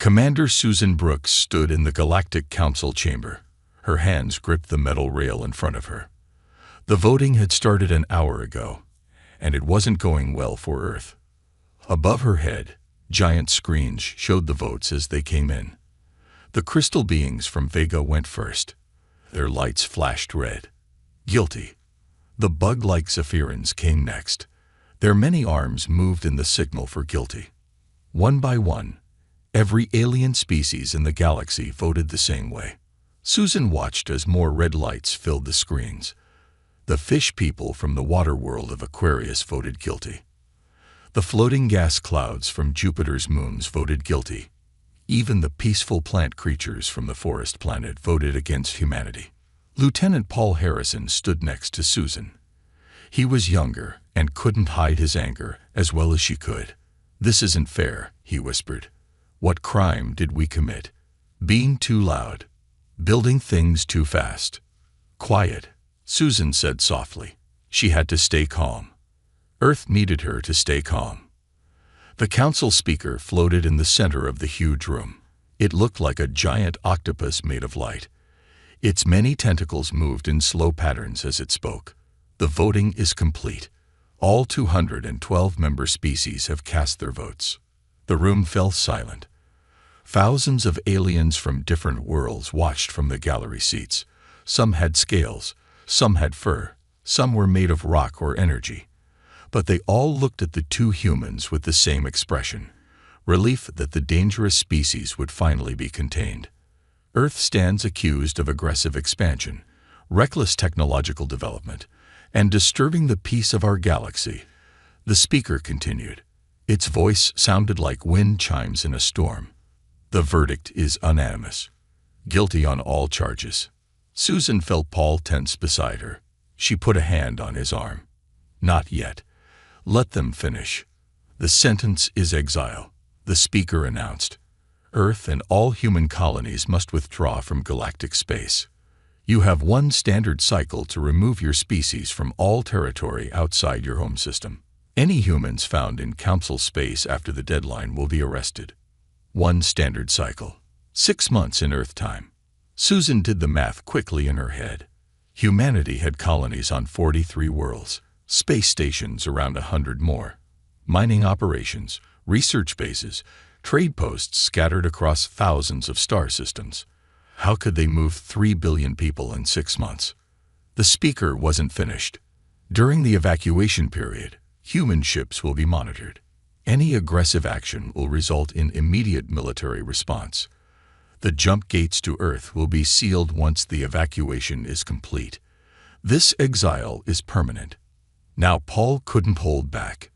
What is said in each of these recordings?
Commander Susan Brooks stood in the Galactic Council chamber. Her hands gripped the metal rail in front of her. The voting had started an hour ago, and it wasn't going well for Earth. Above her head, giant screens showed the votes as they came in. The crystal beings from Vega went first. Their lights flashed red. Guilty. The bug-like Zephyrins came next. Their many arms moved in the signal for guilty. One by one, every alien species in the galaxy voted the same way. Susan watched as more red lights filled the screens. The fish people from the water world of Aquarius voted guilty. The floating gas clouds from Jupiter's moons voted guilty. Even the peaceful plant creatures from the forest planet voted against humanity. Lieutenant Paul Harrison stood next to Susan. He was younger and couldn't hide his anger as well as she could. "This isn't fair," he whispered. "What crime did we commit? Being too loud. Building things too fast." "Quiet," Susan said softly. She had to stay calm. Earth needed her to stay calm. The council speaker floated in the center of the huge room. It looked like a giant octopus made of light. Its many tentacles moved in slow patterns as it spoke. "The voting is complete. All 212 member species have cast their votes." The room fell silent. Thousands of aliens from different worlds watched from the gallery seats. Some had scales, some had fur, some were made of rock or energy. But they all looked at the two humans with the same expression, relief that the dangerous species would finally be contained. Earth stands accused of aggressive expansion, reckless technological development, and disturbing the peace of our galaxy. The speaker continued. Its voice sounded like wind chimes in a storm. "The verdict is unanimous. Guilty on all charges." Susan felt Paul tense beside her. She put a hand on his arm. "Not yet. Let them finish. The sentence is exile," the speaker announced. "Earth and all human colonies must withdraw from galactic space. You have one standard cycle to remove your species from all territory outside your home system. Any humans found in council space after the deadline will be arrested. One standard cycle. 6 months in Earth time." Susan did the math quickly in her head. Humanity had colonies on 43 worlds, space stations around 100 more, mining operations, research bases, trade posts scattered across thousands of star systems. How could they move 3 billion people in 6 months? The speaker wasn't finished. "During the evacuation period, human ships will be monitored. Any aggressive action will result in immediate military response. The jump gates to Earth will be sealed once the evacuation is complete. This exile is permanent." Now Paul couldn't hold back.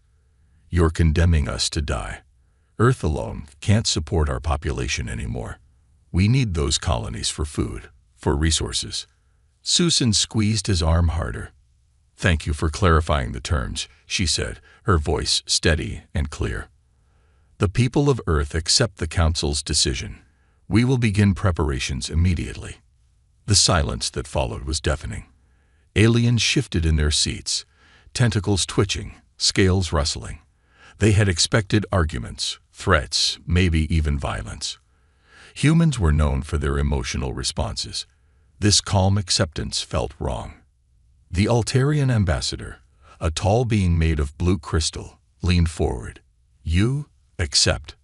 "You're condemning us to die. Earth alone can't support our population anymore. We need those colonies for food, for resources." Susan squeezed his arm harder. "Thank you for clarifying the terms," she said, her voice steady and clear. "The people of Earth accept the Council's decision. We will begin preparations immediately." The silence that followed was deafening. Aliens shifted in their seats, tentacles twitching, scales rustling. They had expected arguments, threats, maybe even violence. Humans were known for their emotional responses. This calm acceptance felt wrong. The Altarian ambassador, a tall being made of blue crystal, leaned forward. "You accept."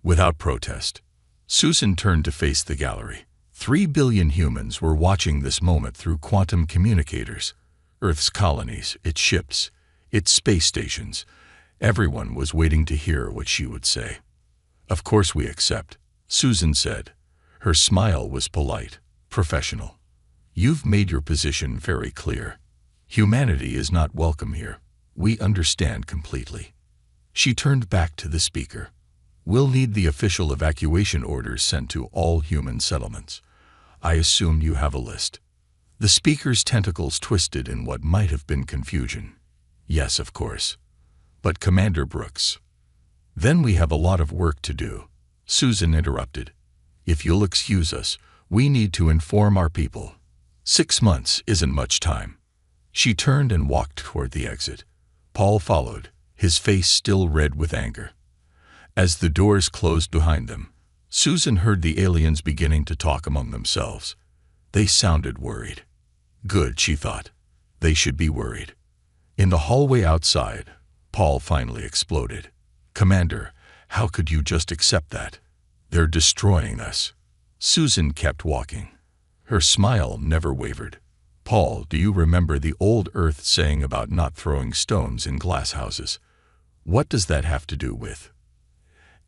Without protest. Susan turned to face the gallery. 3 billion humans were watching this moment through quantum communicators. Earth's colonies, its ships, its space stations. Everyone was waiting to hear what she would say. "Of course we accept," Susan said. Her smile was polite, professional. "You've made your position very clear. Humanity is not welcome here. We understand completely." She turned back to the speaker. "We'll need the official evacuation orders sent to all human settlements. I assume you have a list." The speaker's tentacles twisted in what might have been confusion. "Yes, of course. But Commander Brooks." "Then we have a lot of work to do," Susan interrupted. "If you'll excuse us, we need to inform our people. 6 months isn't much time." She turned and walked toward the exit. Paul followed, his face still red with anger. As the doors closed behind them, Susan heard the aliens beginning to talk among themselves. They sounded worried. Good, she thought. They should be worried. In the hallway outside, Paul finally exploded. Commander, how could you just accept that? They're destroying us. Susan kept walking. Her smile never wavered. Paul, do you remember the old Earth saying about not throwing stones in glass houses? What does that have to do with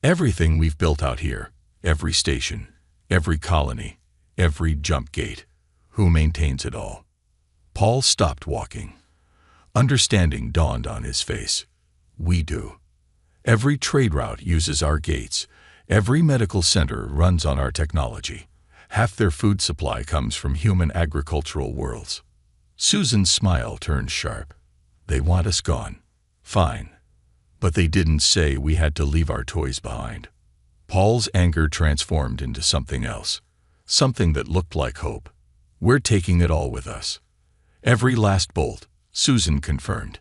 everything we've built out here? Every station, every colony, every jump gate. Who maintains it all? Paul stopped walking. Understanding dawned on his face. We do. Every trade route uses our gates. Every medical center runs on our technology. Half their food supply comes from human agricultural worlds. Susan's smile turned sharp. They want us gone. Fine. But they didn't say we had to leave our toys behind. Paul's anger transformed into something else. Something that looked like hope. We're taking it all with us. Every last bolt, Susan confirmed.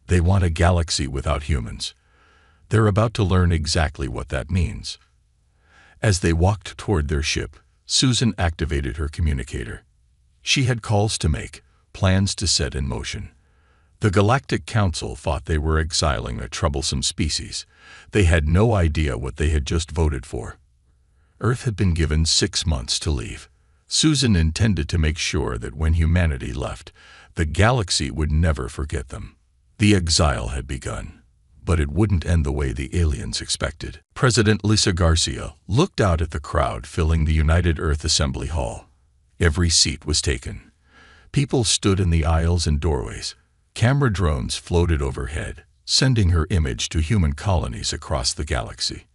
They want a galaxy without humans. They're about to learn exactly what that means. As they walked toward their ship, Susan activated her communicator. She had calls to make, plans to set in motion. The Galactic Council thought they were exiling a troublesome species. They had no idea what they had just voted for. Earth had been given 6 months to leave. Susan intended to make sure that when humanity left, the galaxy would never forget them. The exile had begun, but it wouldn't end the way the aliens expected. President Lisa Garcia looked out at the crowd filling the United Earth Assembly Hall. Every seat was taken. People stood in the aisles and doorways. Camera drones floated overhead, sending her image to human colonies across the galaxy.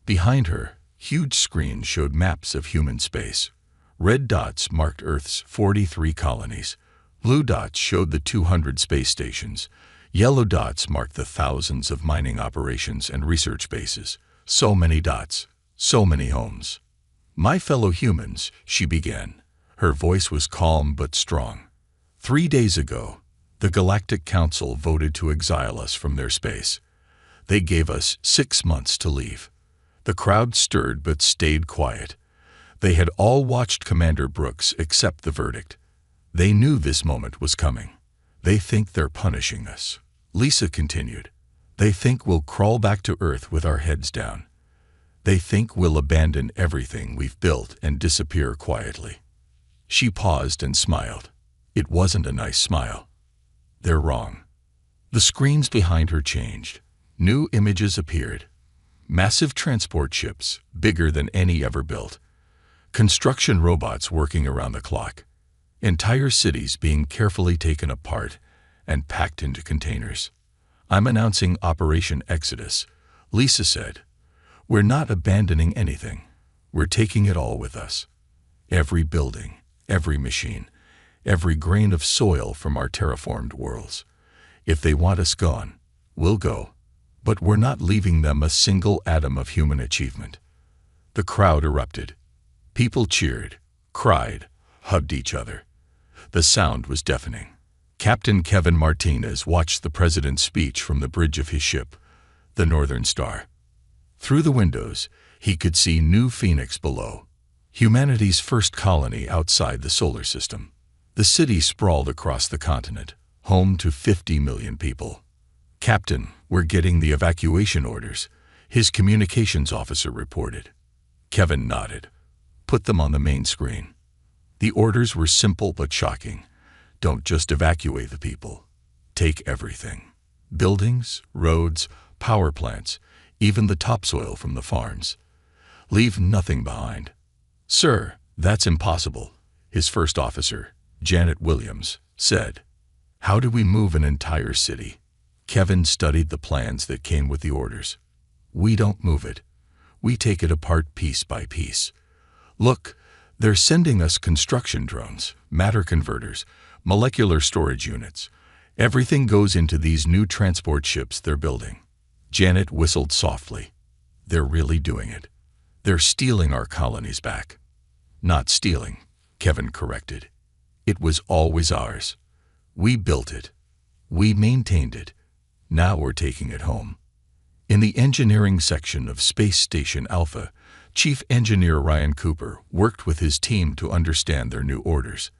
Behind her, huge screens showed maps of human space. Red dots marked Earth's 43 colonies. Blue dots showed the 200 space stations. Yellow dots marked the thousands of mining operations and research bases. So many dots, so many homes. My fellow humans, she began. Her voice was calm but strong. 3 days ago, the Galactic Council voted to exile us from their space. They gave us 6 months to leave. The crowd stirred but stayed quiet. They had all watched Commander Brooks accept the verdict. They knew this moment was coming. They think they're punishing us. Lisa continued. They think we'll crawl back to Earth with our heads down. They think we'll abandon everything we've built and disappear quietly. She paused and smiled. It wasn't a nice smile. They're wrong. The screens behind her changed. New images appeared. Massive transport ships, bigger than any ever built. Construction robots working around the clock. Entire cities being carefully taken apart and packed into containers. I'm announcing Operation Exodus, Lisa said. We're not abandoning anything. We're taking it all with us. Every building, every machine, every grain of soil from our terraformed worlds. If they want us gone, we'll go. But we're not leaving them a single atom of human achievement. The crowd erupted. People cheered, cried, hugged each other. The sound was deafening. Captain Kevin Martinez watched the president's speech from the bridge of his ship, the Northern Star. Through the windows, he could see New Phoenix below, humanity's first colony outside the solar system. The city sprawled across the continent, home to 50 million people. Captain, we're getting the evacuation orders, his communications officer reported. Kevin nodded. Put them on the main screen. The orders were simple but shocking. Don't just evacuate the people. Take everything. Buildings, roads, power plants, even the topsoil from the farms. Leave nothing behind. Sir, that's impossible, his first officer, Janet Williams, said. How do we move an entire city? Kevin studied the plans that came with the orders. We don't move it. We take it apart piece by piece. Look, they're sending us construction drones, matter converters, molecular storage units. Everything goes into these new transport ships they're building. Janet whistled softly. They're really doing it. They're stealing our colonies back. Not stealing, Kevin corrected. It was always ours. We built it. We maintained it. Now we're taking it home. In the engineering section of Space Station Alpha, Chief Engineer Ryan Cooper worked with his team to understand their new orders.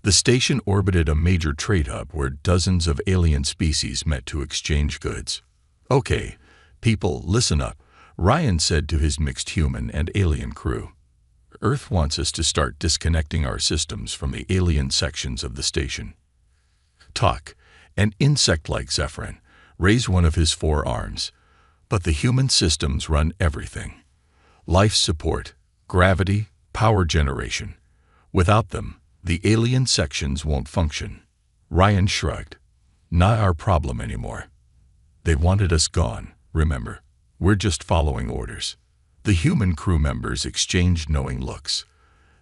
The station orbited a major trade hub where dozens of alien species met to exchange goods. "Okay, people, listen up," Ryan said to his mixed human and alien crew. "Earth wants us to start disconnecting our systems from the alien sections of the station." Talk, an insect like Zephyrin, raised one of his forearms. "But the human systems run everything. Life support, gravity, power generation. Without them, the alien sections won't function." Ryan shrugged. "Not our problem anymore. They wanted us gone, remember. We're just following orders." The human crew members exchanged knowing looks.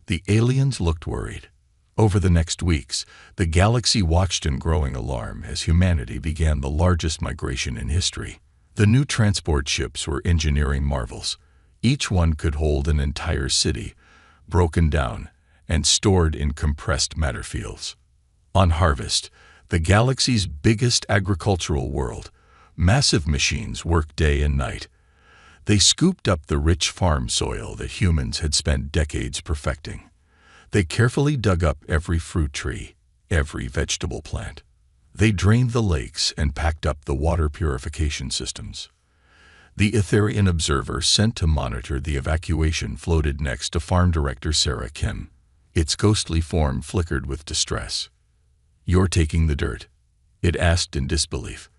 The aliens looked worried. Over the next weeks, the galaxy watched in growing alarm as humanity began the largest migration in history. The new transport ships were engineering marvels. Each one could hold an entire city, broken down and stored in compressed matter fields. On Harvest, the galaxy's biggest agricultural world, massive machines worked day and night. They scooped up the rich farm soil that humans had spent decades perfecting. They carefully dug up every fruit tree, every vegetable plant. They drained the lakes and packed up the water purification systems. The Etherian observer sent to monitor the evacuation floated next to Farm Director Sarah Kim. Its ghostly form flickered with distress. "You're taking the dirt?" it asked in disbelief.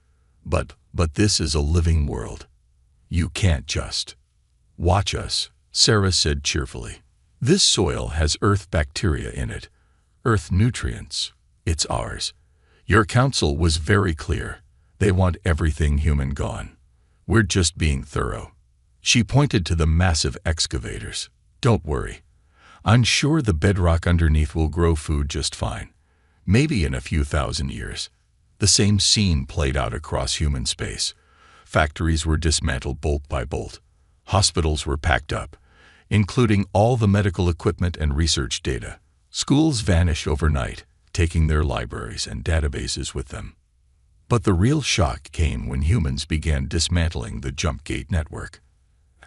But this is a living world. You can't just watch us," Sarah said cheerfully. "This soil has Earth bacteria in it, Earth nutrients. It's ours." Your council was very clear. They want everything human gone. We're just being thorough. She pointed to the massive excavators. "Don't worry. I'm sure the bedrock underneath will grow food just fine. Maybe in a few thousand years." The same scene played out across human space. Factories were dismantled bolt by bolt. Hospitals were packed up, including all the medical equipment and research data. Schools vanished overnight, taking their libraries and databases with them. But the real shock came when humans began dismantling the jump gate network.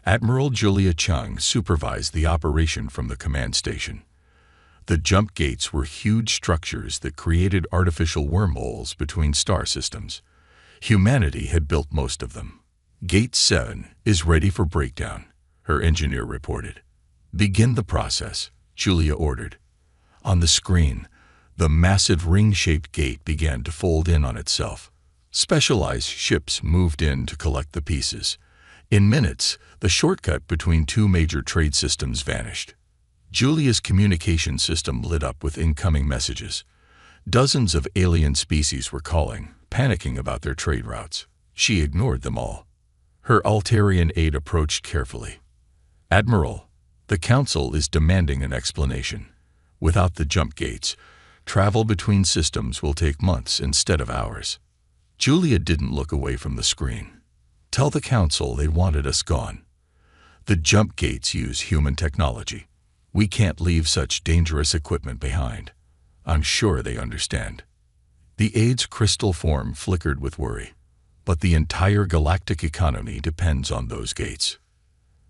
Admiral Julia Chung supervised the operation from the command station. The jump gates were huge structures that created artificial wormholes between star systems. Humanity had built most of them. "Gate 7 is ready for breakdown," her engineer reported. "Begin the process," Julia ordered. On the screen, the massive ring-shaped gate began to fold in on itself. Specialized ships moved in to collect the pieces. In minutes, the shortcut between two major trade systems vanished. Julia's communication system lit up with incoming messages. Dozens of alien species were calling, panicking about their trade routes. She ignored them all. Her Altarian aide approached carefully. "Admiral, the Council is demanding an explanation. Without the jump gates, travel between systems will take months instead of hours." Julia didn't look away from the screen. "Tell the Council they wanted us gone. The jump gates use human technology. We can't leave such dangerous equipment behind. I'm sure they understand." The aide's crystal form flickered with worry. "But the entire galactic economy depends on those gates."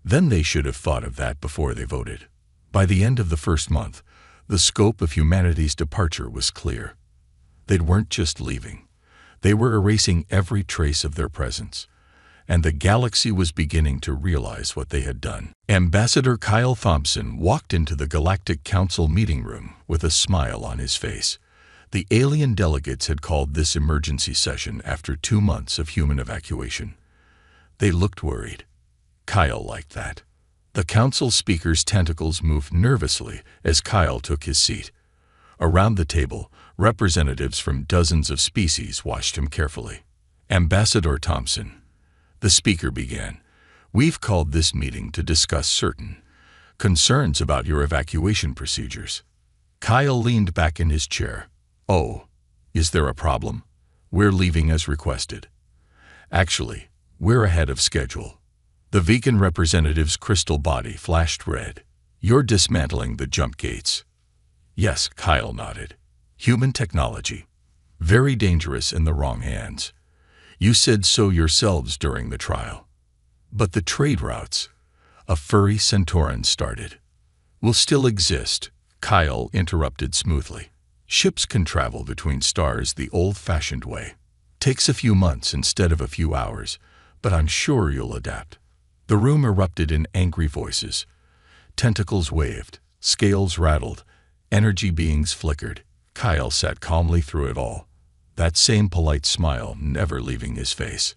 Then they should have thought of that before they voted. By the end of the first month, the scope of humanity's departure was clear. They weren't just leaving. They were erasing every trace of their presence. And the galaxy was beginning to realize what they had done. Ambassador Kyle Thompson walked into the Galactic Council meeting room with a smile on his face. The alien delegates had called this emergency session after 2 months of human evacuation. They looked worried. Kyle liked that. The council speaker's tentacles moved nervously as Kyle took his seat. Around the table, representatives from dozens of species watched him carefully. "Ambassador Thompson," the speaker began, "we've called this meeting to discuss certain concerns about your evacuation procedures." Kyle leaned back in his chair. "Oh, is there a problem? We're leaving as requested. Actually, we're ahead of schedule." The vegan representative's crystal body flashed red. "You're dismantling the jump gates." "Yes," Kyle nodded. "Human technology. Very dangerous in the wrong hands. You said so yourselves during the trial. But the trade routes. A furry Centauran started. Will still exist, Kyle interrupted smoothly. Ships can travel between stars the old-fashioned way. Takes a few months instead of a few hours, but I'm sure you'll adapt. The room erupted in angry voices. Tentacles waved, scales rattled, energy beings flickered. Kyle sat calmly through it all, that same polite smile never leaving his face.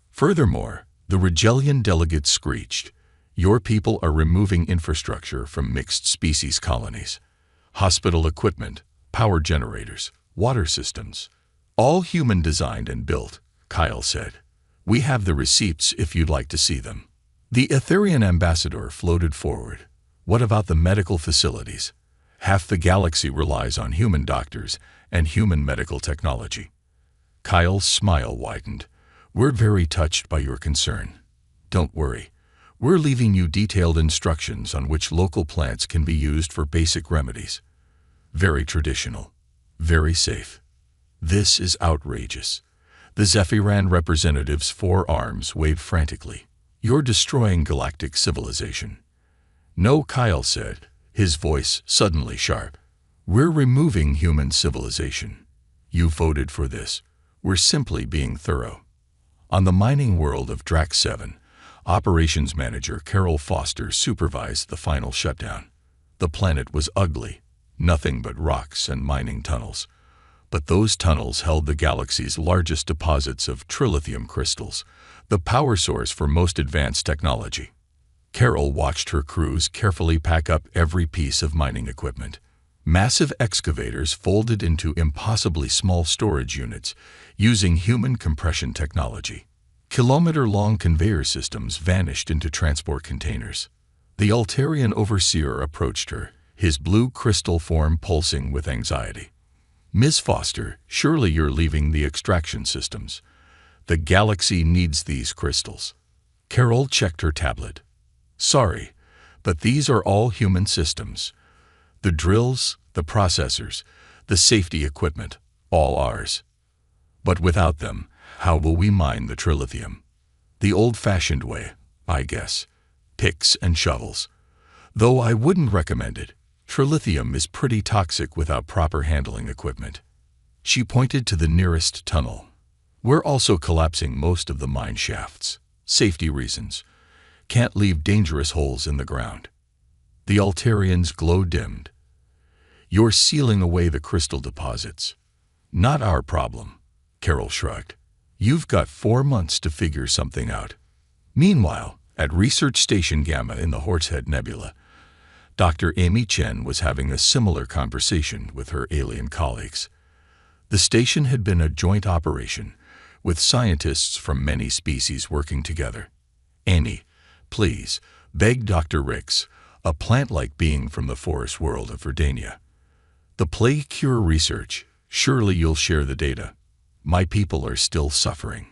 Furthermore, the Regelian delegate screeched, "Your people are removing infrastructure from mixed-species colonies. Hospital equipment, power generators, water systems. All human-designed and built," Kyle said. "We have the receipts if you'd like to see them." The Etherian ambassador floated forward. "What about the medical facilities? Half the galaxy relies on human doctors and human medical technology." Kyle's smile widened. "We're very touched by your concern. Don't worry. We're leaving you detailed instructions on which local plants can be used for basic remedies. Very traditional. Very safe." "This is outrageous." The Zephyran representative's forearms waved frantically. "You're destroying galactic civilization." "No," Kyle said, his voice suddenly sharp. "We're removing human civilization. You voted for this. We're simply being thorough." On the mining world of Drax 7, Operations Manager Carol Foster supervised the final shutdown. The planet was ugly, nothing but rocks and mining tunnels. But those tunnels held the galaxy's largest deposits of trilithium crystals, the power source for most advanced technology. Carol watched her crews carefully pack up every piece of mining equipment. Massive excavators folded into impossibly small storage units using human compression technology. Kilometer-long conveyor systems vanished into transport containers. The Altarian overseer approached her, his blue crystal form pulsing with anxiety. "Ms. Foster, surely you're leaving the extraction systems. The galaxy needs these crystals." Carol checked her tablet. "Sorry, but these are all human systems. The drills, the processors, the safety equipment, all ours. But without them, how will we mine the trilithium? The old-fashioned way, I guess. Picks and shovels. Though I wouldn't recommend it. Trilithium is pretty toxic without proper handling equipment." She pointed to the nearest tunnel. "We're also collapsing most of the mine shafts. Safety reasons. Can't leave dangerous holes in the ground." The Altarian's glow dimmed. "You're sealing away the crystal deposits." "Not our problem," Carol shrugged. "You've got 4 months to figure something out." Meanwhile, at Research Station Gamma in the Horsehead Nebula, Dr. Amy Chen was having a similar conversation with her alien colleagues. The station had been a joint operation, with scientists from many species working together. "Amy, please," begged Dr. Rix, a plant-like being from the forest world of Verdania. "The plague cure research, surely you'll share the data. My people are still suffering."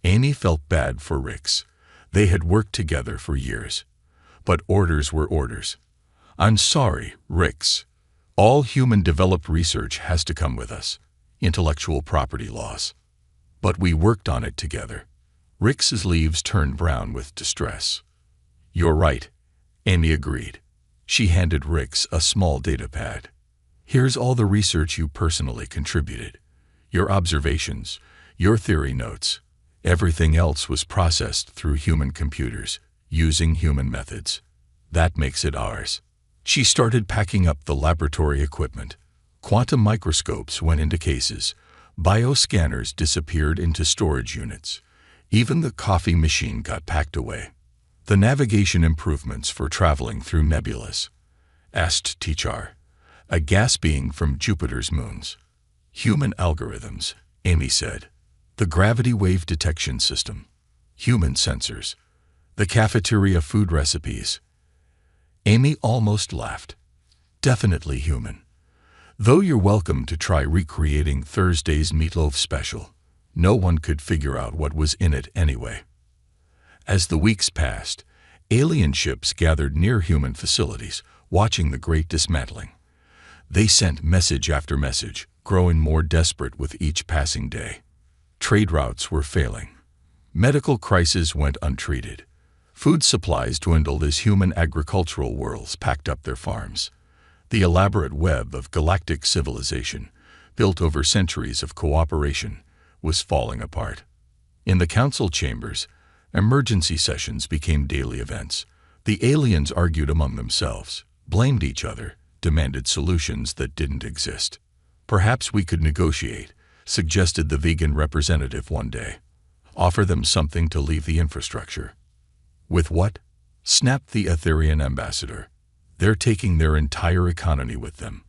Amy felt bad for Rix. They had worked together for years. But orders were orders. "I'm sorry, Rix. All human-developed research has to come with us. Intellectual property laws." "But we worked on it together." Rix's leaves turned brown with distress. "You're right," Amy agreed. She handed Rix a small data pad. "Here's all the research you personally contributed. Your observations, your theory notes. Everything else was processed through human computers, using human methods. That makes it ours." She started packing up the laboratory equipment. Quantum microscopes went into cases. Bioscanners disappeared into storage units. Even the coffee machine got packed away. "The navigation improvements for traveling through nebulas?" asked Tichar, a gas being from Jupiter's moons. "Human algorithms," Amy said. "The gravity wave detection system. Human sensors. The cafeteria food recipes." Amy almost laughed. "Definitely human. Though you're welcome to try recreating Thursday's meatloaf special. No one could figure out what was in it anyway." As the weeks passed, alien ships gathered near human facilities, watching the great dismantling. They sent message after message, growing more desperate with each passing day. Trade routes were failing. Medical crises went untreated. Food supplies dwindled as human agricultural worlds packed up their farms. The elaborate web of galactic civilization, built over centuries of cooperation, was falling apart. In the council chambers, emergency sessions became daily events. The aliens argued among themselves, blamed each other, demanded solutions that didn't exist. Perhaps we could negotiate, suggested the vegan representative one day. Offer them something to leave the infrastructure. With what? Snapped the Etherian ambassador. They're taking their entire economy with them.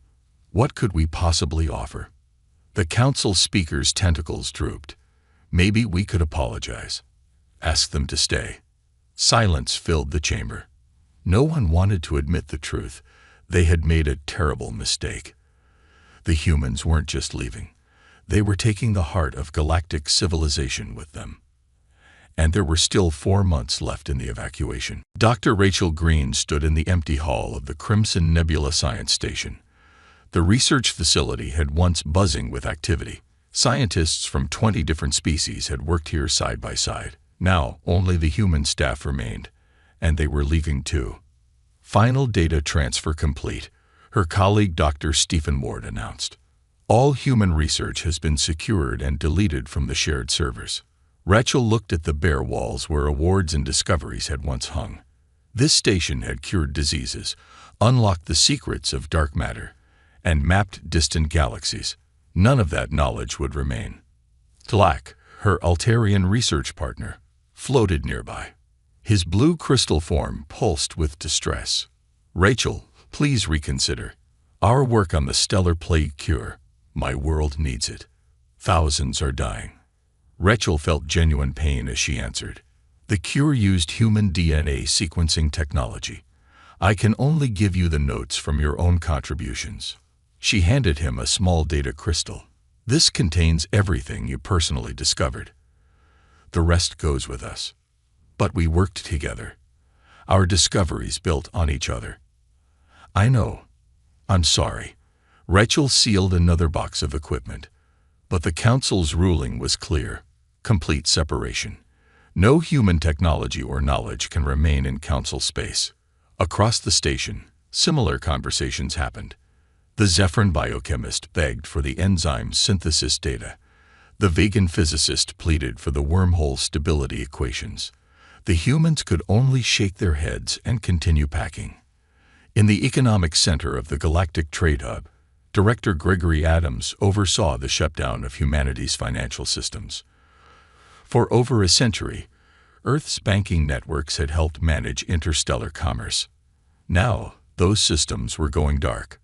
What could we possibly offer? The council speaker's tentacles drooped. Maybe we could apologize. Ask them to stay. Silence filled the chamber. No one wanted to admit the truth. They had made a terrible mistake. The humans weren't just leaving. They were taking the heart of galactic civilization with them. And there were still 4 months left in the evacuation. Dr. Rachel Green stood in the empty hall of the Crimson Nebula Science Station. The research facility had once buzzing with activity. Scientists from 20 different species had worked here side by side. Now, only the human staff remained, and they were leaving too. Final data transfer complete, her colleague Dr. Stephen Ward announced. All human research has been secured and deleted from the shared servers. Rachel looked at the bare walls where awards and discoveries had once hung. This station had cured diseases, unlocked the secrets of dark matter, and mapped distant galaxies. None of that knowledge would remain. Tlak, her Altarian research partner, floated nearby. His blue crystal form pulsed with distress. Rachel, please reconsider. Our work on the stellar plague cure. My world needs it. Thousands are dying. Rachel felt genuine pain as she answered. The cure used human DNA sequencing technology. I can only give you the notes from your own contributions. She handed him a small data crystal. This contains everything you personally discovered. The rest goes with us. But we worked together. Our discoveries built on each other. I know. I'm sorry. Rachel sealed another box of equipment. But the council's ruling was clear. Complete separation. No human technology or knowledge can remain in council space. Across the station, similar conversations happened. The Zephyrin biochemist begged for the enzyme synthesis data. The vegan physicist pleaded for the wormhole stability equations. The humans could only shake their heads and continue packing. In the economic center of the Galactic Trade Hub, Director Gregory Adams oversaw the shutdown of humanity's financial systems. For over a century, Earth's banking networks had helped manage interstellar commerce. Now, those systems were going dark.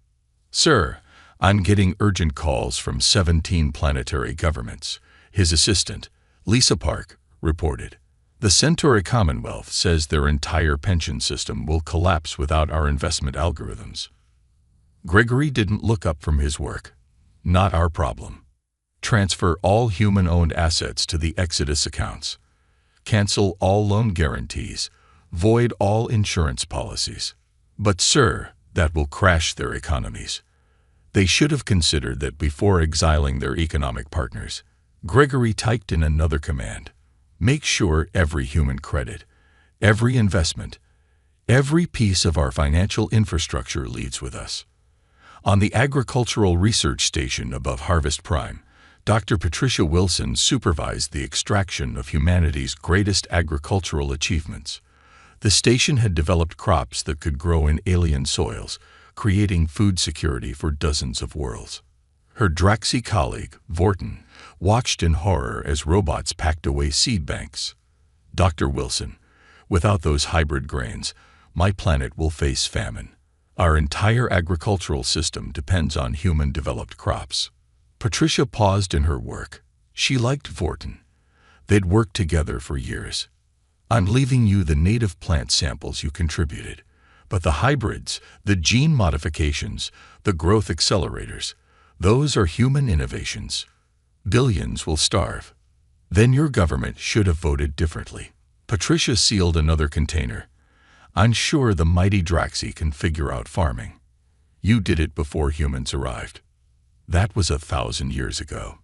Sir, I'm getting urgent calls from 17 planetary governments, his assistant, Lisa Park, reported. The Centauri Commonwealth says their entire pension system will collapse without our investment algorithms. Gregory didn't look up from his work. Not our problem. Transfer all human-owned assets to the Exodus accounts. Cancel all loan guarantees. Void all insurance policies. But, sir, that will crash their economies. They should have considered that before exiling their economic partners. Gregory typed in another command. Make sure every human credit, every investment, every piece of our financial infrastructure leaves with us. On the agricultural research station above Harvest Prime, Dr. Patricia Wilson supervised the extraction of humanity's greatest agricultural achievements. The station had developed crops that could grow in alien soils, creating food security for dozens of worlds. Her Draxi colleague, Vorton, watched in horror as robots packed away seed banks. Dr. Wilson, without those hybrid grains, my planet will face famine. Our entire agricultural system depends on human-developed crops. Patricia paused in her work. She liked Vorton. They'd worked together for years. I'm leaving you the native plant samples you contributed, but the hybrids, the gene modifications, the growth accelerators, those are human innovations. Billions will starve. Then your government should have voted differently. Patricia sealed another container. I'm sure the mighty Draxi can figure out farming. You did it before humans arrived. That was 1,000 years ago.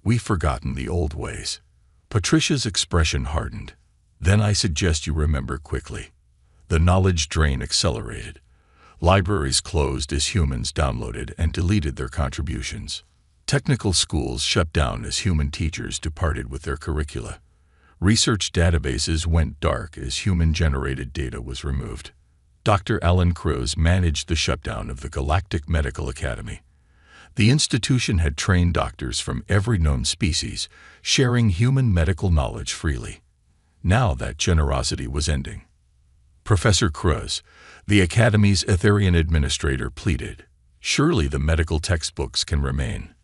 We've forgotten the old ways. Patricia's expression hardened. Then I suggest you remember quickly. The knowledge drain accelerated. Libraries closed as humans downloaded and deleted their contributions. Technical schools shut down as human teachers departed with their curricula. Research databases went dark as human-generated data was removed. Dr. Alan Cruz managed the shutdown of the Galactic Medical Academy. The institution had trained doctors from every known species, sharing human medical knowledge freely. Now that generosity was ending. Professor Cruz, the Academy's Etherian administrator, pleaded, "Surely the medical textbooks can remain.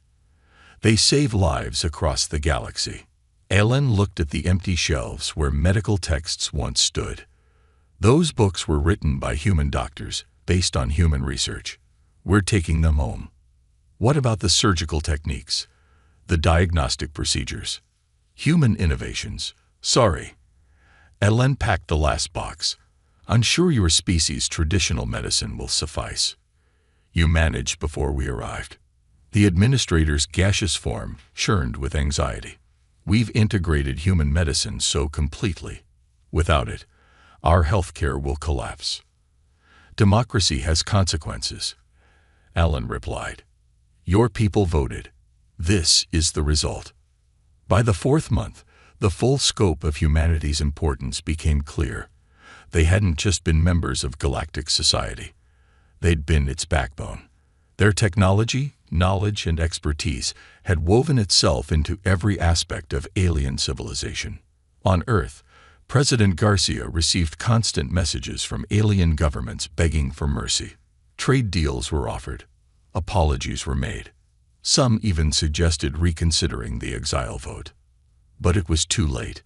They save lives across the galaxy." Alan looked at the empty shelves where medical texts once stood. Those books were written by human doctors, based on human research. We're taking them home. What about the surgical techniques? The diagnostic procedures? Human innovations? Sorry. Alan packed the last box. Unsure your species' traditional medicine will suffice. You managed before we arrived. The administrator's gaseous form churned with anxiety. We've integrated human medicine so completely. Without it, our healthcare will collapse. Democracy has consequences. Alan replied. Your people voted. This is the result. By the 4th month, the full scope of humanity's importance became clear. They hadn't just been members of galactic society. They'd been its backbone. Their technology, knowledge, and expertise had woven itself into every aspect of alien civilization. On Earth, President Garcia received constant messages from alien governments begging for mercy. Trade deals were offered. Apologies were made. Some even suggested reconsidering the Exile vote. But it was too late.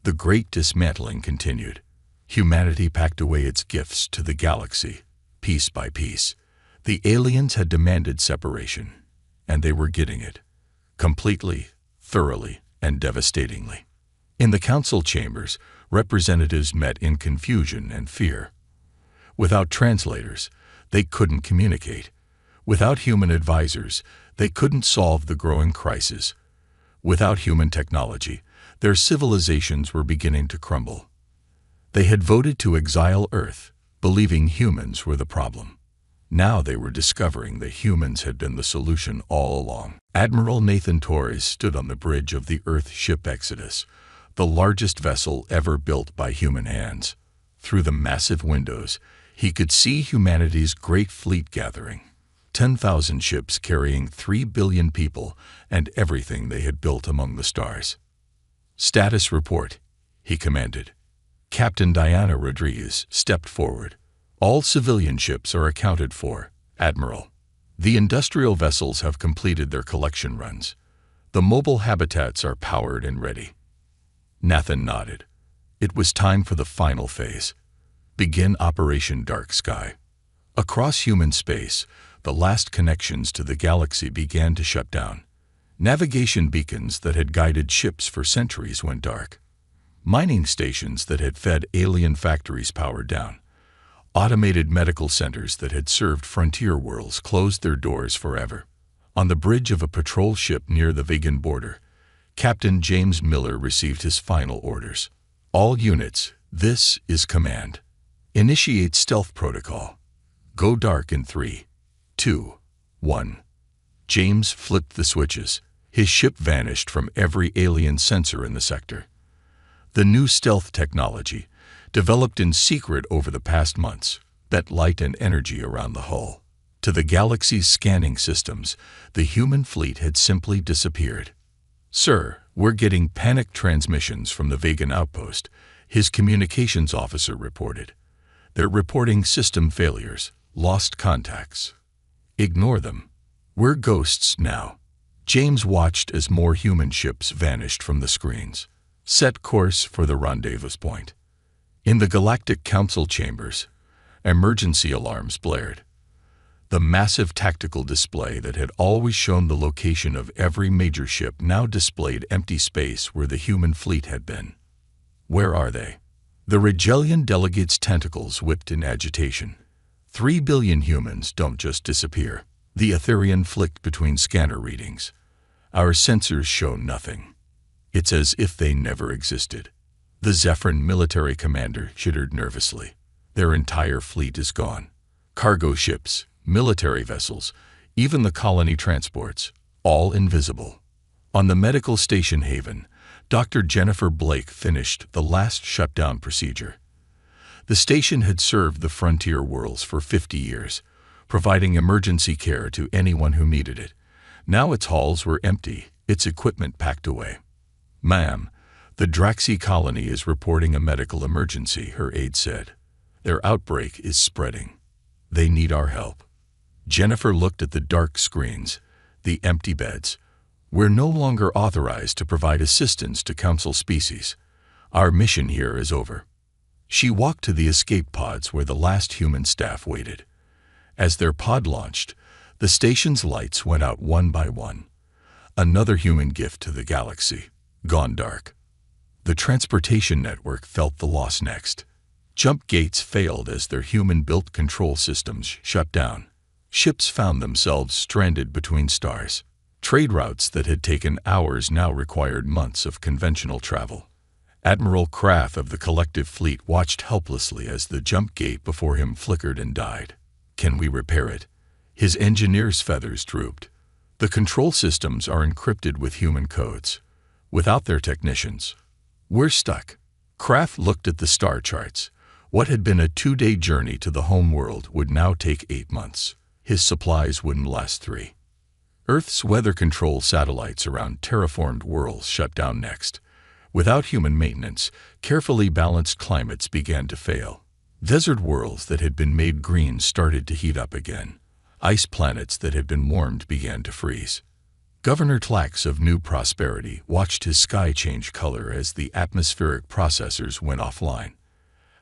The great dismantling continued. Humanity packed away its gifts to the galaxy, piece by piece. The aliens had demanded separation, and they were getting it. Completely, thoroughly, and devastatingly. In the council chambers, representatives met in confusion and fear. Without translators, they couldn't communicate. Without human advisors, they couldn't solve the growing crisis. Without human technology, their civilizations were beginning to crumble. They had voted to exile Earth, believing humans were the problem. Now they were discovering that humans had been the solution all along. Admiral Nathan Torres stood on the bridge of the Earth ship Exodus, the largest vessel ever built by human hands. Through the massive windows, he could see humanity's great fleet gathering. 10,000 ships carrying 3 billion people and everything they had built among the stars. Status report, he commanded. Captain Diana Rodriguez stepped forward. All civilian ships are accounted for, Admiral. The industrial vessels have completed their collection runs. The mobile habitats are powered and ready. Nathan nodded. It was time for the final phase. Begin Operation Dark Sky. Across human space, the last connections to the galaxy began to shut down. Navigation beacons that had guided ships for centuries went dark. Mining stations that had fed alien factories powered down. Automated medical centers that had served frontier worlds closed their doors forever. On the bridge of a patrol ship near the vegan border, Captain James Miller received his final orders. All units, this is command. Initiate stealth protocol. Go dark in 3, 2, 1. James flipped the switches. His ship vanished from every alien sensor in the sector. The new stealth technology, developed in secret over the past months, bet light and energy around the hull. To the galaxy's scanning systems, the human fleet had simply disappeared. Sir, we're getting panic transmissions from the vegan outpost, his communications officer reported. They're reporting system failures, lost contacts. Ignore them. We're ghosts now. James watched as more human ships vanished from the screens. Set course for the rendezvous point. In the Galactic Council chambers, emergency alarms blared. The massive tactical display that had always shown the location of every major ship now displayed empty space where the human fleet had been. Where are they? The Regelian delegate's tentacles whipped in agitation. 3 billion humans don't just disappear. The Etherian flicked between scanner readings. Our sensors show nothing. It's as if they never existed. The Zephyrin military commander shuddered nervously. Their entire fleet is gone. Cargo ships, military vessels, even the colony transports, all invisible. On the medical station Haven, Dr. Jennifer Blake finished the last shutdown procedure. The station had served the frontier worlds for 50 years, providing emergency care to anyone who needed it. Now its halls were empty, its equipment packed away. "Ma'am, the Draxi colony is reporting a medical emergency," her aide said. "Their outbreak is spreading. They need our help." Jennifer looked at the dark screens, the empty beds. "We're no longer authorized to provide assistance to Council species. Our mission here is over." She walked to the escape pods where the last human staff waited. As their pod launched, the station's lights went out one by one. Another human gift to the galaxy, gone dark. The transportation network felt the loss next. Jump gates failed as their human-built control systems shut down. Ships found themselves stranded between stars. Trade routes that had taken hours now required months of conventional travel. Admiral Kraft of the Collective Fleet watched helplessly as the jump gate before him flickered and died. "Can we repair it?" His engineer's feathers drooped. "The control systems are encrypted with human codes. Without their technicians, we're stuck." Kraft looked at the star charts. What had been a 2-day journey to the home world would now take 8 months. His supplies wouldn't last 3. Earth's weather control satellites around terraformed worlds shut down next. Without human maintenance, carefully balanced climates began to fail. Desert worlds that had been made green started to heat up again. Ice planets that had been warmed began to freeze. Governor Tlax of New Prosperity watched his sky change color as the atmospheric processors went offline.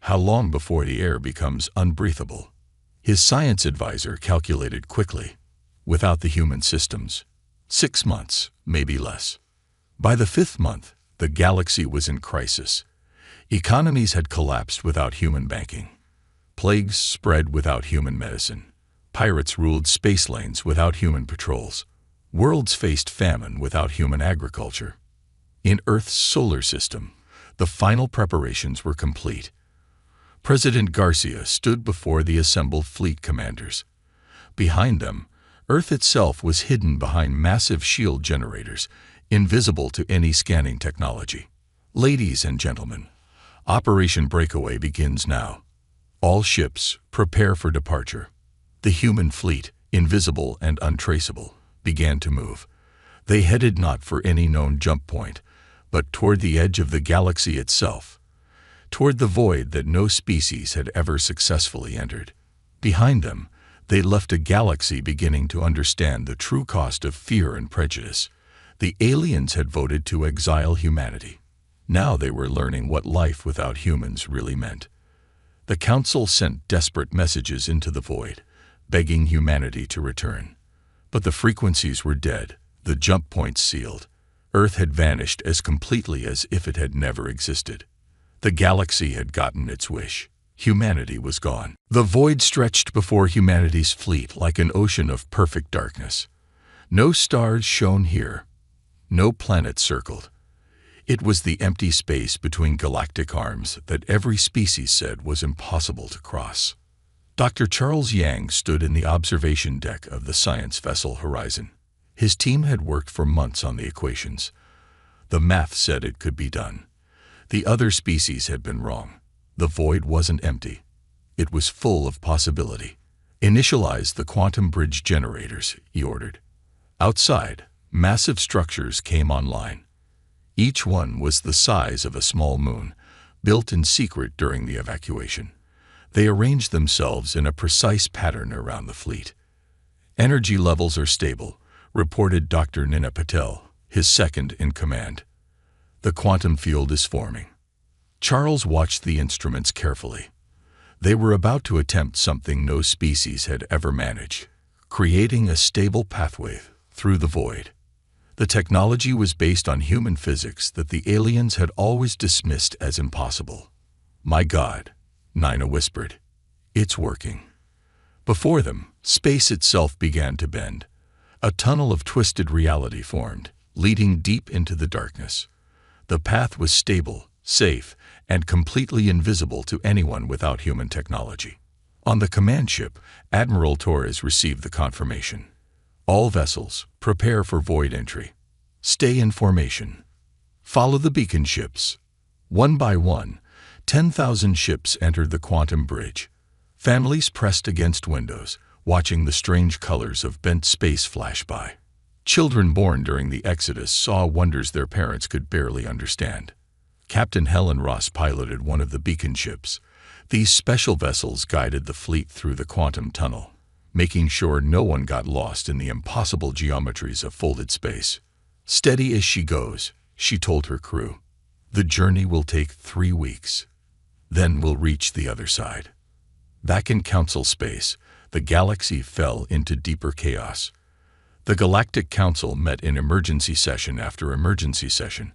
How long before the air becomes unbreathable? His science advisor calculated quickly. Without the human systems, 6 months, maybe less. By the 5th month, the galaxy was in crisis. Economies had collapsed without human banking. Plagues spread without human medicine. Pirates ruled space lanes without human patrols. Worlds faced famine without human agriculture. In Earth's solar system, the final preparations were complete. President Garcia stood before the assembled fleet commanders. Behind them, Earth itself was hidden behind massive shield generators, invisible to any scanning technology. "Ladies and gentlemen, Operation Breakaway begins now. All ships, prepare for departure." The human fleet, invisible and untraceable, began to move. They headed not for any known jump point, but toward the edge of the galaxy itself, toward the void that no species had ever successfully entered. Behind them, they left a galaxy beginning to understand the true cost of fear and prejudice. The aliens had voted to exile humanity. Now they were learning what life without humans really meant. The Council sent desperate messages into the void, begging humanity to return. But the frequencies were dead, the jump points sealed. Earth had vanished as completely as if it had never existed. The galaxy had gotten its wish. Humanity was gone. The void stretched before humanity's fleet like an ocean of perfect darkness. No stars shone here. No planets circled. It was the empty space between galactic arms that every species said was impossible to cross. Dr. Charles Yang stood in the observation deck of the science vessel Horizon. His team had worked for months on the equations. The math said it could be done. The other species had been wrong. The void wasn't empty. It was full of possibility. "Initialize the quantum bridge generators," he ordered. Outside, massive structures came online. Each one was the size of a small moon, built in secret during the evacuation. They arranged themselves in a precise pattern around the fleet. "Energy levels are stable," reported Dr. Nina Patel, his second in command. "The quantum field is forming." Charles watched the instruments carefully. They were about to attempt something no species had ever managed, creating a stable pathway through the void. The technology was based on human physics that the aliens had always dismissed as impossible. "My God," Nina whispered. "It's working." Before them, space itself began to bend. A tunnel of twisted reality formed, leading deep into the darkness. The path was stable, safe, and completely invisible to anyone without human technology. On the command ship, Admiral Torres received the confirmation. All vessels, prepare for void entry. Stay in formation. Follow the beacon ships. One by one, 10,000 ships entered the quantum bridge. Families pressed against windows, watching the strange colors of bent space flash by. Children born during the Exodus saw wonders their parents could barely understand. Captain Helen Ross piloted one of the beacon ships. These special vessels guided the fleet through the quantum tunnel, making sure no one got lost in the impossible geometries of folded space. Steady as she goes, she told her crew. The journey will take 3 weeks. Then we'll reach the other side. Back in Council space, the galaxy fell into deeper chaos. The Galactic Council met in emergency session after emergency session,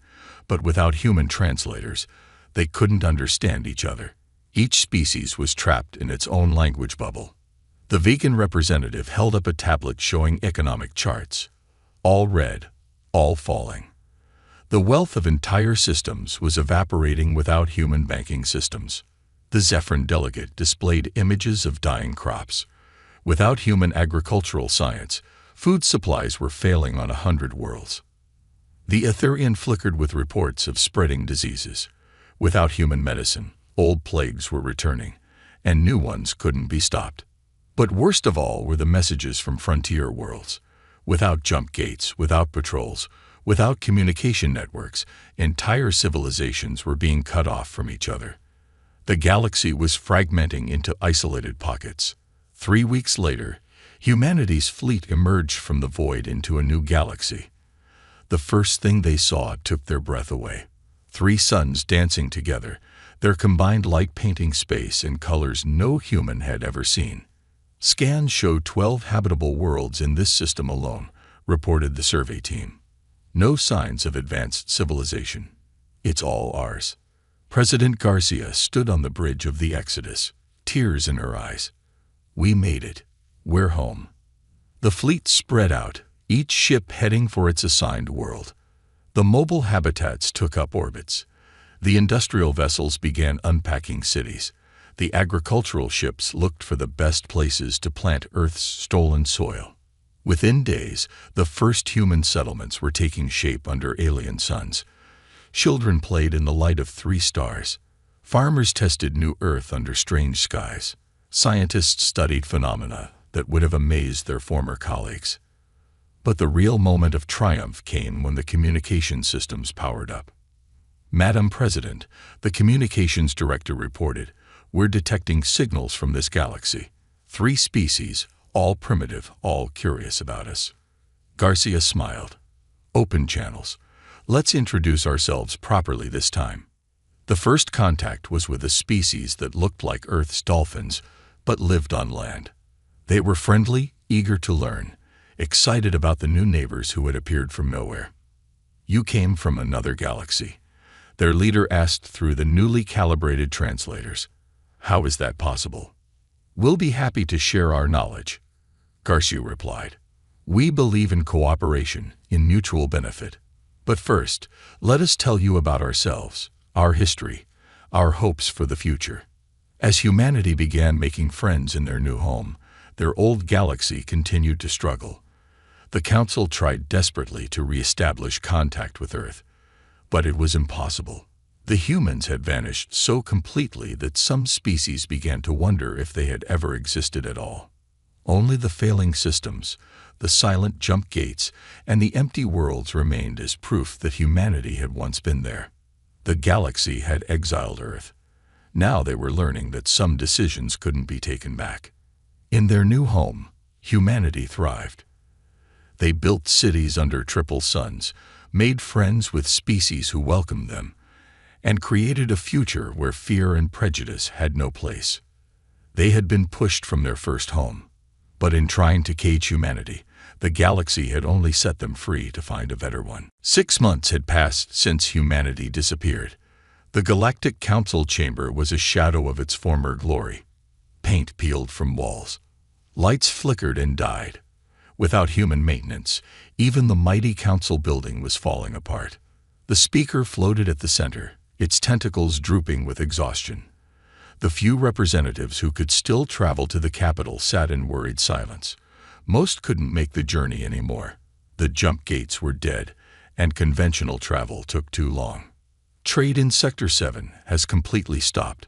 but without human translators, they couldn't understand each other. Each species was trapped in its own language bubble. The vegan representative held up a tablet showing economic charts. All red, all falling. The wealth of entire systems was evaporating without human banking systems. The Zephyrin delegate displayed images of dying crops. Without human agricultural science, food supplies were failing on 100 worlds. The Etherian flickered with reports of spreading diseases. Without human medicine, old plagues were returning, and new ones couldn't be stopped. But worst of all were the messages from frontier worlds. Without jump gates, without patrols, without communication networks, entire civilizations were being cut off from each other. The galaxy was fragmenting into isolated pockets. 3 weeks later, humanity's fleet emerged from the void into a new galaxy. The first thing they saw took their breath away. 3 suns dancing together, their combined light painting space in colors no human had ever seen. Scans showed 12 habitable worlds in this system alone, reported the survey team. No signs of advanced civilization. It's all ours. President Garcia stood on the bridge of the Exodus, tears in her eyes. We made it. We're home. The fleet spread out, each ship heading for its assigned world. The mobile habitats took up orbits. The industrial vessels began unpacking cities. The agricultural ships looked for the best places to plant Earth's stolen soil. Within days, the first human settlements were taking shape under alien suns. Children played in the light of 3 stars. Farmers tested new Earth under strange skies. Scientists studied phenomena that would have amazed their former colleagues. But the real moment of triumph came when the communication systems powered up. Madam President, the communications director reported, we're detecting signals from this galaxy. 3 species, all primitive, all curious about us. Garcia smiled. Open channels. Let's introduce ourselves properly this time. The first contact was with a species that looked like Earth's dolphins, but lived on land. They were friendly, eager to learn, excited about the new neighbors who had appeared from nowhere. You came from another galaxy. Their leader asked through the newly calibrated translators. How is that possible? We'll be happy to share our knowledge. Garcia replied. We believe in cooperation, in mutual benefit. But first, let us tell you about ourselves, our history, our hopes for the future. As humanity began making friends in their new home, their old galaxy continued to struggle. The Council tried desperately to re-establish contact with Earth, but it was impossible. The humans had vanished so completely that some species began to wonder if they had ever existed at all. Only the failing systems, the silent jump gates, and the empty worlds remained as proof that humanity had once been there. The galaxy had exiled Earth. Now they were learning that some decisions couldn't be taken back. In their new home, humanity thrived. They built cities under triple suns, made friends with species who welcomed them, and created a future where fear and prejudice had no place. They had been pushed from their first home, but in trying to cage humanity, the galaxy had only set them free to find a better one. 6 months had passed since humanity disappeared. The Galactic Council chamber was a shadow of its former glory. Paint peeled from walls. Lights flickered and died. Without human maintenance, even the mighty council building was falling apart. The speaker floated at the center, its tentacles drooping with exhaustion. The few representatives who could still travel to the capital sat in worried silence. Most couldn't make the journey anymore. The jump gates were dead, and conventional travel took too long. Trade in Sector 7 has completely stopped.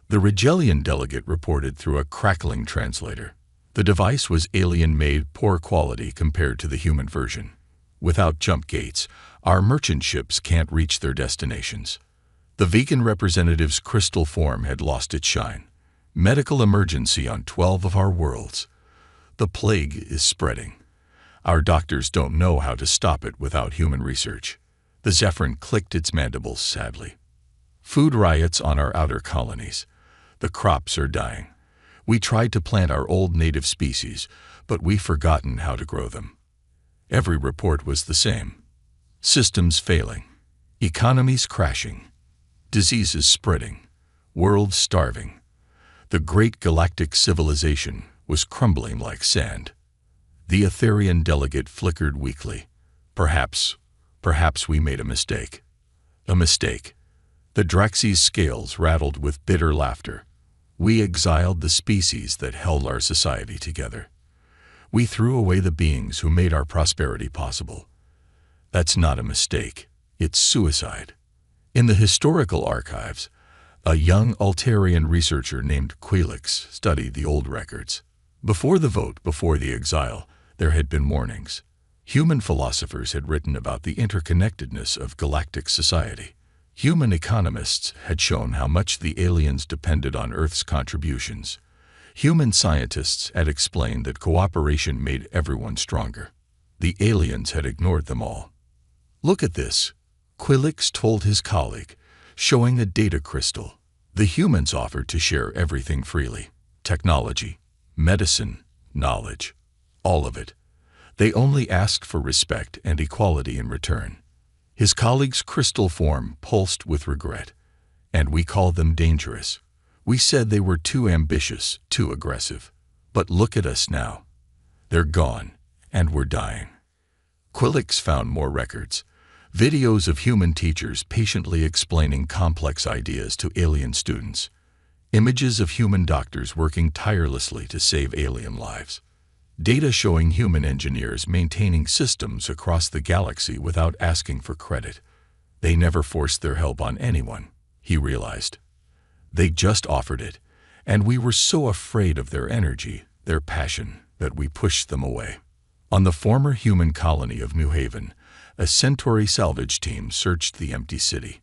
The Rigelian delegate reported through a crackling translator. The device was alien-made, poor quality compared to the human version. Without jump gates, our merchant ships can't reach their destinations. The vegan representative's crystal form had lost its shine. Medical emergency on 12 of our worlds. The plague is spreading. Our doctors don't know how to stop it without human research. The Zephyrin clicked its mandibles sadly. Food riots on our outer colonies. The crops are dying. We tried to plant our old native species, but we've forgotten how to grow them. Every report was the same. Systems failing. Economies crashing. Diseases spreading. Worlds starving. The great galactic civilization was crumbling like sand. The Etherian delegate flickered weakly. Perhaps we made a mistake. A mistake. The Draxi's scales rattled with bitter laughter. We exiled the species that held our society together. We threw away the beings who made our prosperity possible. That's not a mistake. It's suicide. In the historical archives, a young Altarian researcher named Quelix studied the old records. Before the vote, before the exile, there had been warnings. Human philosophers had written about the interconnectedness of galactic society. Human economists had shown how much the aliens depended on Earth's contributions. Human scientists had explained that cooperation made everyone stronger. The aliens had ignored them all. Look at this, Quelix told his colleague, showing a data crystal. The humans offered to share everything freely. Technology, medicine, knowledge. All of it. They only asked for respect and equality in return. His colleague's crystal form pulsed with regret. And we called them dangerous. We said they were too ambitious, too aggressive. But look at us now. They're gone, and we're dying. Quelix found more records. Videos of human teachers patiently explaining complex ideas to alien students. Images of human doctors working tirelessly to save alien lives. Data showing human engineers maintaining systems across the galaxy without asking for credit. They never forced their help on anyone, he realized. They just offered it, and we were so afraid of their energy, their passion, that we pushed them away. On the former human colony of New Haven, a Centauri salvage team searched the empty city.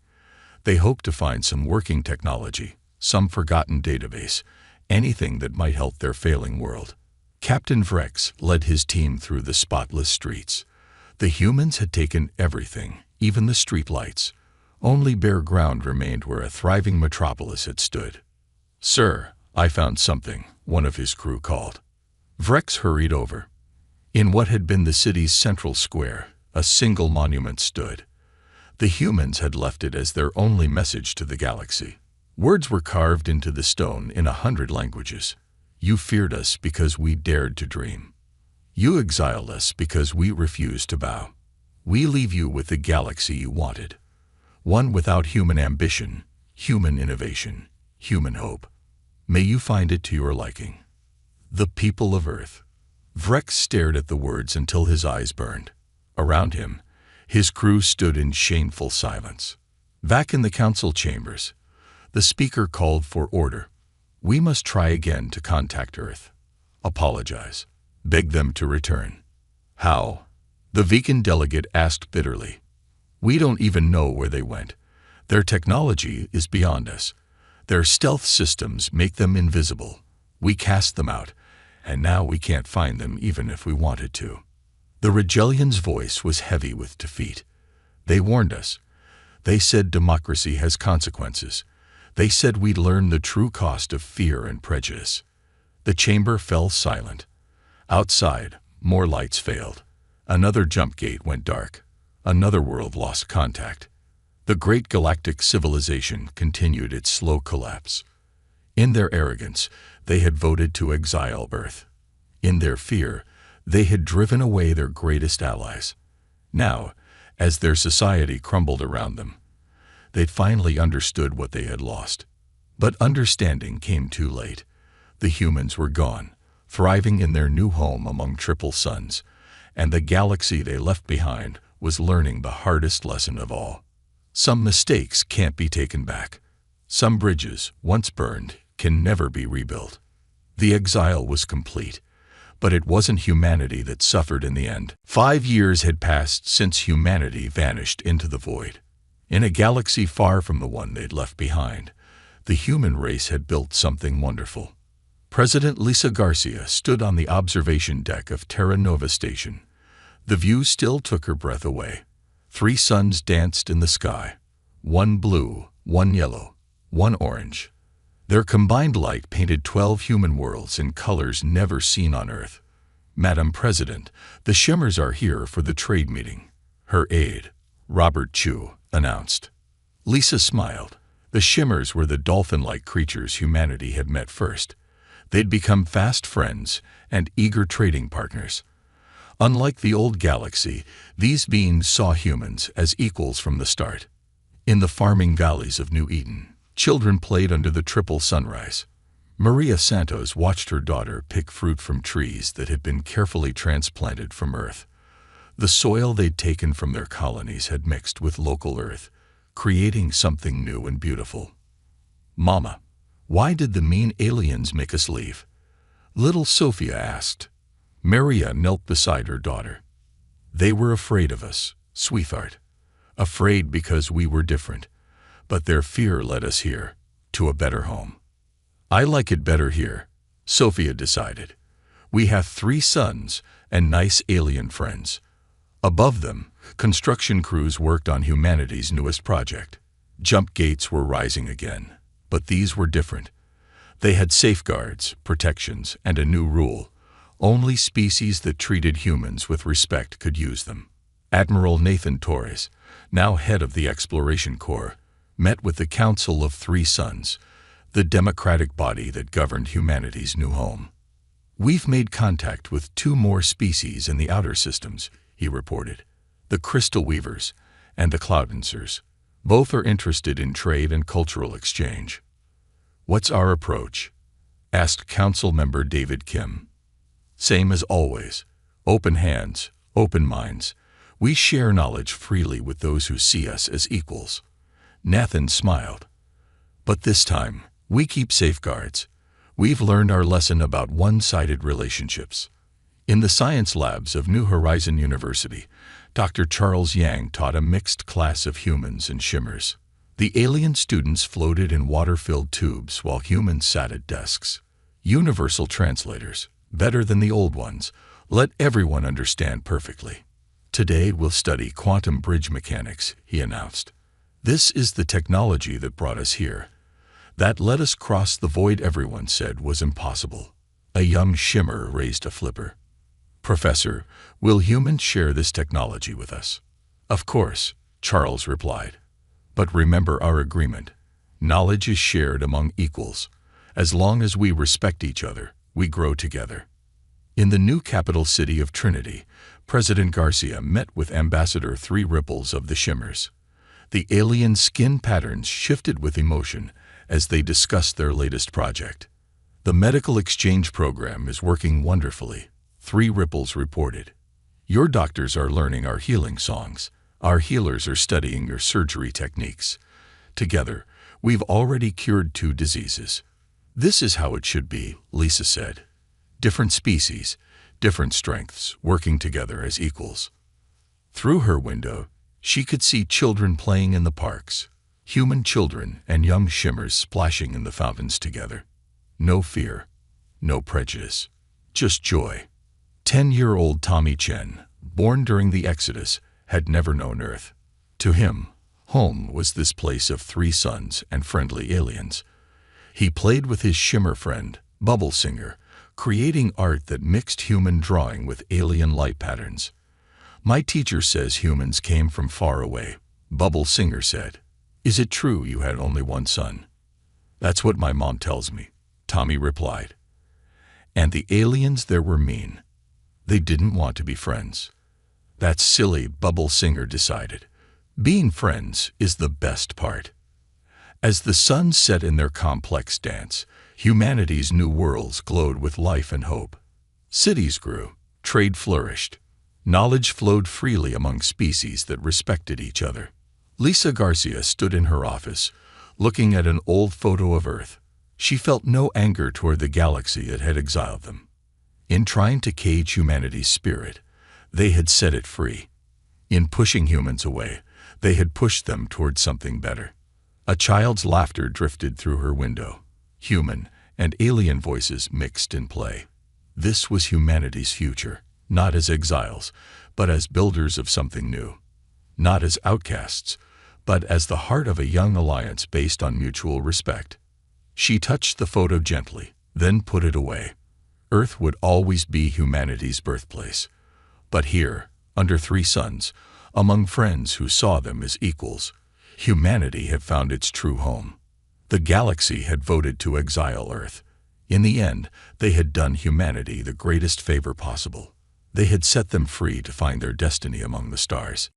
They hoped to find some working technology, some forgotten database, anything that might help their failing world. Captain Vrex led his team through the spotless streets. The humans had taken everything, even the streetlights. Only bare ground remained where a thriving metropolis had stood. "Sir, I found something," one of his crew called. Vrex hurried over. In what had been the city's central square, a single monument stood. The humans had left it as their only message to the galaxy. Words were carved into the stone in 100 languages. You feared us because we dared to dream. You exiled us because we refused to bow. We leave you with the galaxy you wanted. One without human ambition, human innovation, human hope. May you find it to your liking. The people of Earth. Vrex stared at the words until his eyes burned. Around him, his crew stood in shameful silence. Back in the council chambers, the speaker called for order. We must try again to contact Earth. Apologize. Beg them to return. How? The vegan delegate asked bitterly. We don't even know where they went. Their technology is beyond us. Their stealth systems make them invisible. We cast them out, and now we can't find them even if we wanted to. The Rigelian's voice was heavy with defeat. They warned us. They said democracy has consequences. They said we'd learn the true cost of fear and prejudice. The chamber fell silent. Outside, more lights failed. Another jump gate went dark. Another world lost contact. The great galactic civilization continued its slow collapse. In their arrogance, they had voted to exile Earth. In their fear, they had driven away their greatest allies. Now, as their society crumbled around them, They'd finally understood what they had lost. But understanding came too late. The humans were gone, thriving in their new home among triple suns, and the galaxy they left behind was learning the hardest lesson of all. Some mistakes can't be taken back. Some bridges, once burned, can never be rebuilt. The exile was complete, but it wasn't humanity that suffered in the end. 5 years had passed since humanity vanished into the void. In a galaxy far from the one they'd left behind, the human race had built something wonderful. President Lisa Garcia stood on the observation deck of Terra Nova Station. The view still took her breath away. 3 suns danced in the sky, one blue, one yellow, one orange. Their combined light painted 12 human worlds in colors never seen on Earth. "Madam President, the Shimmers are here for the trade meeting," her aide, Robert Chu, announced. Lisa smiled. The Shimmers were the dolphin-like creatures humanity had met first. They'd become fast friends and eager trading partners. Unlike the old galaxy, these beings saw humans as equals from the start. In the farming valleys of New Eden, children played under the triple sunrise. Maria Santos watched her daughter pick fruit from trees that had been carefully transplanted from Earth. The soil they'd taken from their colonies had mixed with local Earth, creating something new and beautiful. "Mama, why did the mean aliens make us leave?" little Sophia asked. Maria knelt beside her daughter. "They were afraid of us, sweetheart. Afraid because we were different. But their fear led us here, to a better home." "I like it better here," Sophia decided. "We have 3 suns and nice alien friends." Above them, construction crews worked on humanity's newest project. Jump gates were rising again, but these were different. They had safeguards, protections, and a new rule. Only species that treated humans with respect could use them. Admiral Nathan Torres, now head of the Exploration Corps, met with the Council of 3 Suns, the democratic body that governed humanity's new home. "We've made contact with 2 more species in the outer systems," he reported. "The Crystal Weavers and the Clouddancers. Both are interested in trade and cultural exchange." "What's our approach?" asked Council member David Kim. "Same as always. Open hands, open minds. We share knowledge freely with those who see us as equals." Nathan smiled. "But this time, we keep safeguards. We've learned our lesson about one-sided relationships." In the science labs of New Horizon University, Dr. Charles Yang taught a mixed class of humans and shimmers. The alien students floated in water-filled tubes while humans sat at desks. Universal translators, better than the old ones, let everyone understand perfectly. "Today we'll study quantum bridge mechanics," he announced. "This is the technology that brought us here. That let us cross the void everyone said was impossible." A young shimmer raised a flipper. "Professor, will humans share this technology with us?" "Of course," Charles replied. "But remember our agreement. Knowledge is shared among equals. As long as we respect each other, we grow together." In the new capital city of Trinity, President Garcia met with Ambassador 3 Ripples of the Shimmers. The alien skin patterns shifted with emotion as they discussed their latest project. "The medical exchange program is working wonderfully," 3 Ripples reported. "Your doctors are learning our healing songs. Our healers are studying your surgery techniques. Together, we've already cured 2 diseases." "This is how it should be," Lisa said. "Different species, different strengths, working together as equals." Through her window, she could see children playing in the parks, human children and young shimmers splashing in the fountains together. No fear, no prejudice, just joy. 10-year-old Tommy Chen, born during the Exodus, had never known Earth. To him, home was this place of 3 suns and friendly aliens. He played with his shimmer friend, Bubble Singer, creating art that mixed human drawing with alien light patterns. "My teacher says humans came from far away," Bubble Singer said. "Is it true you had only 1 son?" "That's what my mom tells me," Tommy replied. And the aliens there were mean. They didn't want to be friends. "That's silly," Bubble Singer decided. Being friends is the best part. As the sun set in their complex dance, humanity's new worlds glowed with life and hope. Cities grew, trade flourished, knowledge flowed freely among species that respected each other. Lisa Garcia stood in her office, looking at an old photo of Earth. She felt no anger toward the galaxy that had exiled them. In trying to cage humanity's spirit, they had set it free. In pushing humans away, they had pushed them toward something better. A child's laughter drifted through her window. Human and alien voices mixed in play. This was humanity's future, not as exiles, but as builders of something new. Not as outcasts, but as the heart of a young alliance based on mutual respect. She touched the photo gently, then put it away. Earth would always be humanity's birthplace. But here, under three suns, among friends who saw them as equals, humanity had found its true home. The galaxy had voted to exile Earth. In the end, they had done humanity the greatest favor possible. They had set them free to find their destiny among the stars.